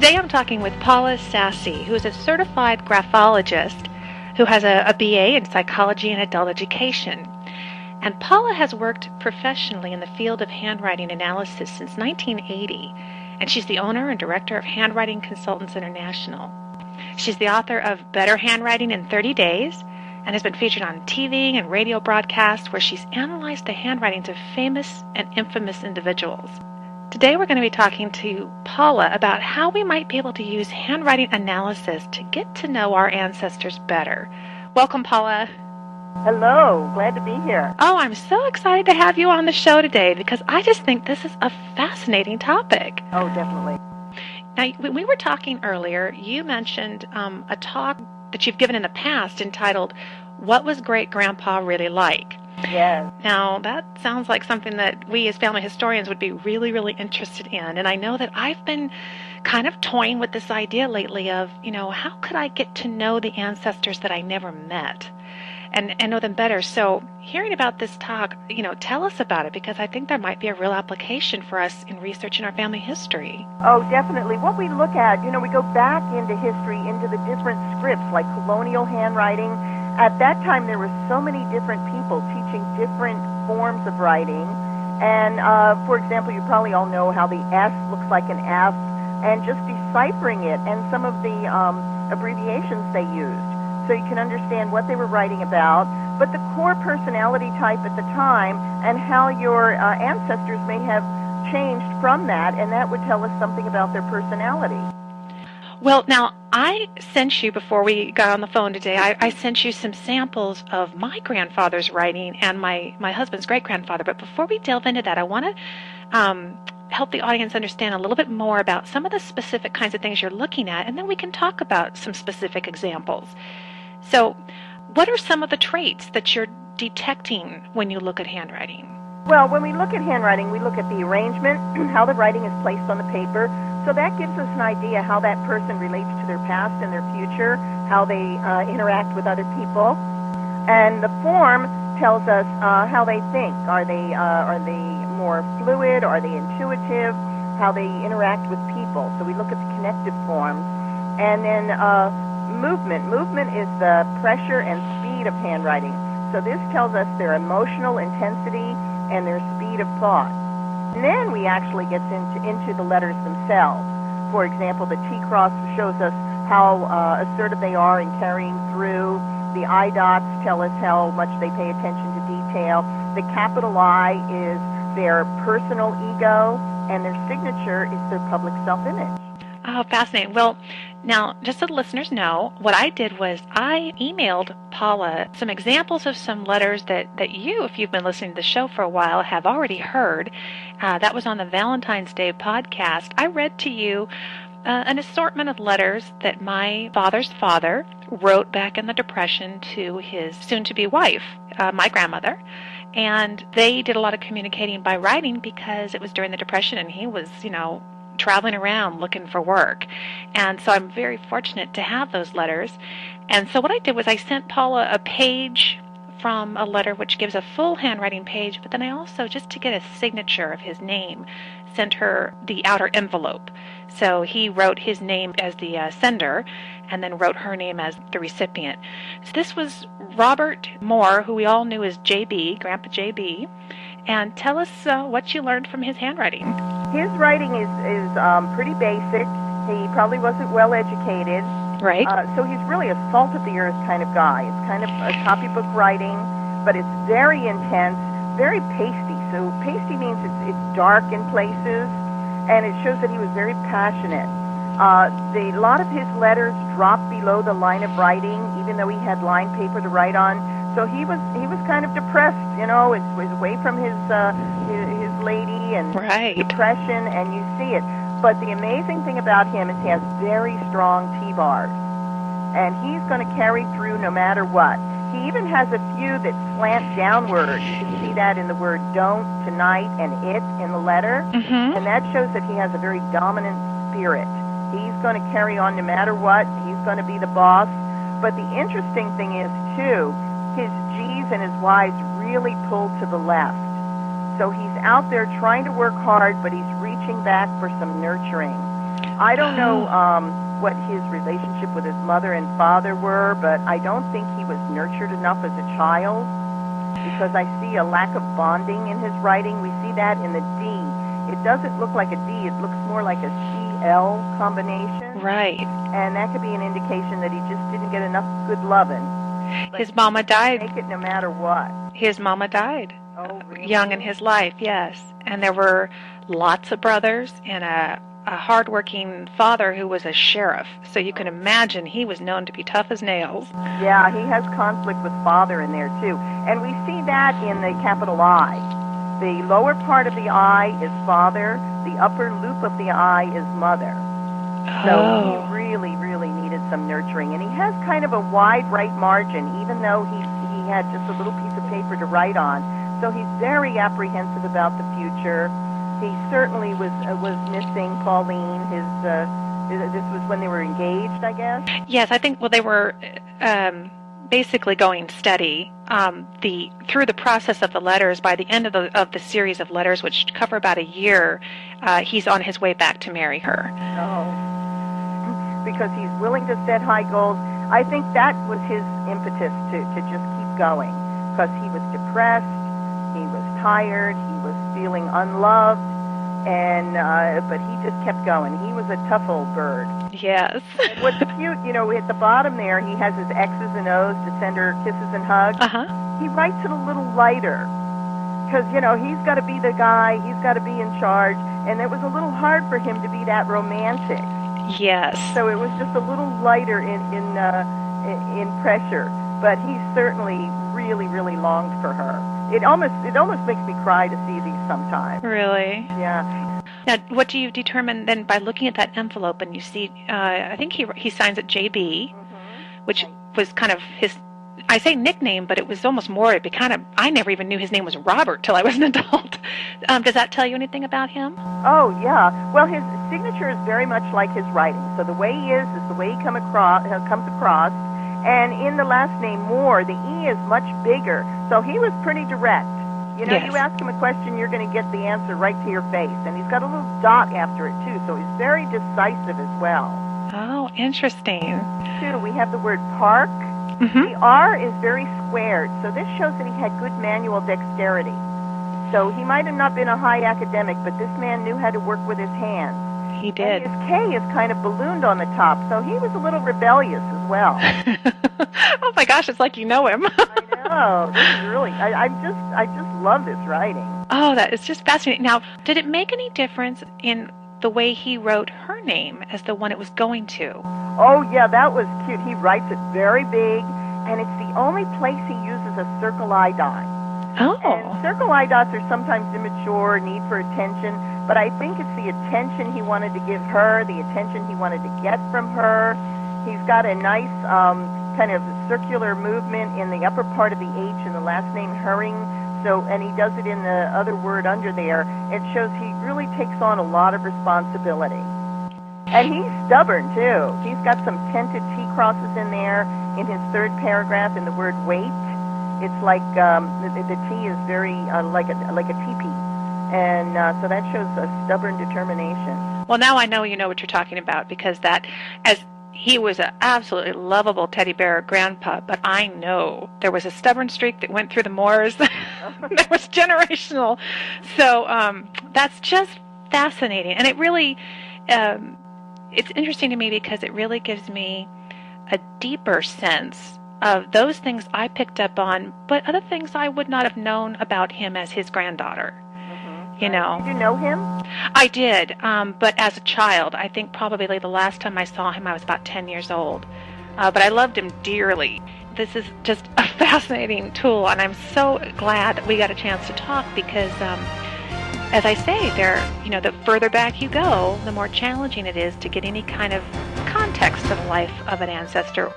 Today I'm talking with Paula Sassy, who is a certified graphologist who has a BA in psychology and adult education. And Paula has worked professionally in the field of handwriting analysis since 1980, and she's the owner and director of Handwriting Consultants International. She's the author of Better Handwriting in 30 Days and has been featured on TV and radio broadcasts where she's analyzed the handwritings of famous and infamous individuals. Today we're going to be talking to Paula about how we might be able to use handwriting analysis to get to know our ancestors better. Welcome, Paula. Hello, glad to be here. Oh, I'm so excited to have you on the show today because I just think this is a fascinating topic. Oh, definitely. Now, when we were talking earlier, you mentioned a talk that you've given in the past entitled, What Was Great Grandpa Really Like? Yes. Now, that sounds like something that we as family historians would be really, really interested in. And I know that I've been kind of toying with this idea lately of, how could I get to know the ancestors that I never met and know them better? So hearing about this talk, tell us about it, because I think there might be a real application for us in researching our family history. Oh, definitely. What we look at, we go back into history, into the different scripts, like colonial handwriting. At that time, there were so many different people teaching different forms of writing. And, for example, you probably all know how the S looks like an F, and just deciphering it and some of the abbreviations they used, so you can understand what they were writing about, but the core personality type at the time and how your ancestors may have changed from that, and that would tell us something about their personality. Well, now, I sent you, before we got on the phone today, I sent you some samples of my grandfather's writing and my husband's great-grandfather. But before we delve into that, I want to help the audience understand a little bit more about some of the specific kinds of things you're looking at, and then we can talk about some specific examples. So, what are some of the traits that you're detecting when you look at handwriting? Well, when we look at handwriting, we look at the arrangement, how the writing is placed on the paper. So that gives us an idea how that person relates to their past and their future, how they interact with other people. And the form tells us how they think. Are they more fluid? Are they intuitive? How they interact with people. So we look at the connective forms. And then movement. Movement is the pressure and speed of handwriting. So this tells us their emotional intensity and their speed of thought. And then we actually get into the letters themselves. For example, the T-cross shows us how assertive they are in carrying through. The I dots tell us how much they pay attention to detail. The capital I is their personal ego, and their signature is their public self-image. Oh, fascinating. Well, now, just so the listeners know, what I did was I emailed Paula some examples of some letters that you, if you've been listening to the show for a while, have already heard. That was on the Valentine's Day podcast. I read to you an assortment of letters that my father's father wrote back in the Depression to his soon-to-be wife, my grandmother. And they did a lot of communicating by writing because it was during the Depression and he was, traveling around looking for work. And so I'm very fortunate to have those letters. And so what I did was I sent Paula a page from a letter which gives a full handwriting page, but then I also, just to get a signature of his name, sent her the outer envelope. So he wrote his name as the sender and then wrote her name as the recipient. So this was Robert Moore, who we all knew as JB, Grandpa JB. And tell us what you learned from his handwriting. His writing is pretty basic. He probably wasn't well educated. Right. So he's really a salt-of-the-earth kind of guy. It's kind of a copybook writing, but it's very intense, very pasty. So pasty means it's dark in places, and it shows that he was very passionate. A lot of his letters dropped below the line of writing, even though he had lined paper to write on. So he was kind of depressed, it was away from his lady and right. Depression, and you see it. But the amazing thing about him is he has very strong T-bars, and he's going to carry through no matter what. He even has a few that slant downward. You can see that in the word don't, tonight, and it in the letter, and that shows that he has a very dominant spirit. He's going to carry on no matter what. He's going to be the boss. But the interesting thing is, too, his G's and his Y's really pull to the left. So he's out there trying to work hard, but he's reaching back for some nurturing. I don't know what his relationship with his mother and father were, but I don't think he was nurtured enough as a child, because I see a lack of bonding in his writing. We see that in the D. It doesn't look like a D. It looks more like a CL combination. Right. And that could be an indication that he just didn't get enough good loving. His mama died. Take it no matter what. His mama died. Oh, really? Young in his life, yes. And there were lots of brothers and a hard-working father who was a sheriff. So you can imagine he was known to be tough as nails. Yeah, he has conflict with father in there, too. And we see that in the capital I. The lower part of the I is father. The upper loop of the I is mother. So he really, really needed some nurturing. And he has kind of a wide right margin, even though he had just a little piece of paper to write on. So he's very apprehensive about the future. He certainly was missing Pauline. This was when they were engaged, I guess? Yes, I think, well, they were basically going steady. Through the process of the letters, by the end of the series of letters, which cover about a year, he's on his way back to marry her. Oh, because he's willing to set high goals. I think that was his impetus to just keep going, because he was depressed, he was tired, he was feeling unloved, and but he just kept going. He was a tough old bird. Yes. And what's cute, at the bottom there, he has his X's and O's to send her kisses and hugs. He writes it a little lighter, because, he's got to be the guy, he's got to be in charge, and it was a little hard for him to be that romantic. Yes. So it was just a little lighter in pressure, but he certainly really, really longed for her. It almost makes me cry to see these sometimes. Really? Yeah. Now, what do you determine then by looking at that envelope and you see, I think he signs it JB, which was kind of his, I say nickname, but it was almost more, I never even knew his name was Robert till I was an adult. Does that tell you anything about him? Oh, yeah. Well, his signature is very much like his writing. So the way he is the way he comes across. And in the last name, Moore, the E is much bigger. So he was pretty direct. Yes. You ask him a question, you're going to get the answer right to your face. And he's got a little dot after it, too. So he's very decisive as well. Oh, interesting. Too, we have the word park. The R is very squared. So this shows that he had good manual dexterity. So he might have not been a high academic, but this man knew how to work with his hands. He did. And his K is kind of ballooned on the top, so he was a little rebellious as well. Oh my gosh, it's like you know him. I know. This is really, I just love this writing. Oh, that is just fascinating. Now, did it make any difference in the way he wrote her name as the one it was going to? Oh, yeah, that was cute. He writes it very big, and it's the only place he uses a circle I dot. Oh. And circle I dots are sometimes immature, need for attention, but I think it's the attention he wanted to give her, the attention he wanted to get from her. He's got a nice kind of circular movement in the upper part of the H in the last name Herring. So, and he does it in the other word under there. It shows he really takes on a lot of responsibility. And he's stubborn, too. He's got some tented T crosses in there in his third paragraph in the word wait. It's like the T is very like a teepee. And so that shows a stubborn determination. Well, now I know you know what you're talking about, because that, as he was an absolutely lovable teddy bear grandpa, but I know there was a stubborn streak that went through the Moors. That was generational. So that's just fascinating. And it really, it's interesting to me because it really gives me a deeper sense of those things I picked up on, but other things I would not have known about him as his granddaughter. You know. Did you know him? I did, but as a child. I think probably the last time I saw him I was about 10 years old. But I loved him dearly. This is just a fascinating tool, and I'm so glad that we got a chance to talk because, as I say, the further back you go, the more challenging it is to get any kind of context to the life of an ancestor.